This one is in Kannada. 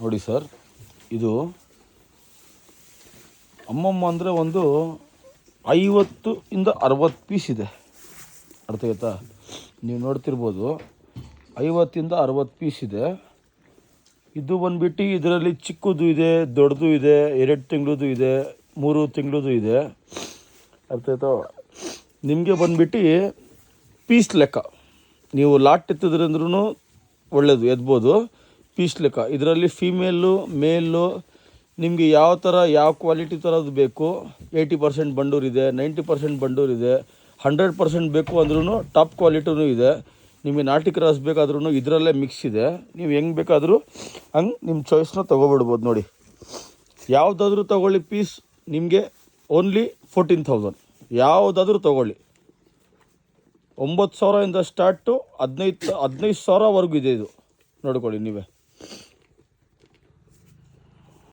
ನೋಡಿ ಸರ್, ಇದು ಅಮ್ಮಮ್ಮ ಅಂದರೆ ಒಂದು 50 ಇಂದ 60 ಪೀಸ್ ಇದೆ. ಅರ್ಥ ಆಯ್ತಾ? ನೀವು ನೋಡ್ತಿರ್ಬೋದು 50 ಇಂದ 60 ಪೀಸ್ ಇದೆ. ಇದು ಬಂದುಬಿಟ್ಟು ಇದರಲ್ಲಿ ಚಿಕ್ಕದು ಇದೆ, ದೊಡ್ಡದು ಇದೆ, 2 ತಿಂಗಳದು ಇದೆ, 3 ತಿಂಗಳದು ಇದೆ. ಅರ್ಥ ಆಯ್ತಾ? ನಿಮಗೆ ಬಂದುಬಿಟ್ಟು ಪೀಸ್ ಲೆಕ್ಕ ನೀವು ಲಾಟ್ ಎತ್ತಿದ್ರಂದ್ರೂ ಒಳ್ಳೆಯದು, ಎದ್ಬೋದು. ಪೀಸ್ ಲೆಕ್ಕ ಇದರಲ್ಲಿ ಫೀಮೇಲು ಮೇಲು ನಿಮಗೆ ಯಾವ ಥರ ಯಾವ ಕ್ವಾಲಿಟಿ ಥರದ್ದು ಬೇಕು. 80% ಬಂಡೂರಿದೆ, 90% ಬಂಡೂರಿದೆ, 100% ಬೇಕು ಅಂದ್ರೂ ಟಾಪ್ ಕ್ವಾಲಿಟಿನೂ ಇದೆ. ನಿಮಗೆ ನಾಟಿ ಕ್ರಾಸ್ ಬೇಕಾದ್ರೂ ಇದರಲ್ಲೇ ಮಿಕ್ಸ್ ಇದೆ. ನೀವು ಹೆಂಗೆ ಬೇಕಾದರೂ ಹಂಗೆ ನಿಮ್ಮ ಚಾಯ್ಸ್ನ ತೊಗೊಬಿಡ್ಬೋದು. ನೋಡಿ, ಯಾವುದಾದ್ರೂ ತೊಗೊಳ್ಳಿ ಪೀಸ್ ನಿಮಗೆ ಓನ್ಲಿ 14,000. ಯಾವುದಾದ್ರೂ ತೊಗೊಳ್ಳಿ. 9,000 ಇಂದ ಸ್ಟಾರ್ಟು 15,000ವರೆಗೂ ಇದೆ. ಇದು ನೋಡ್ಕೊಳ್ಳಿ ನೀವೇ.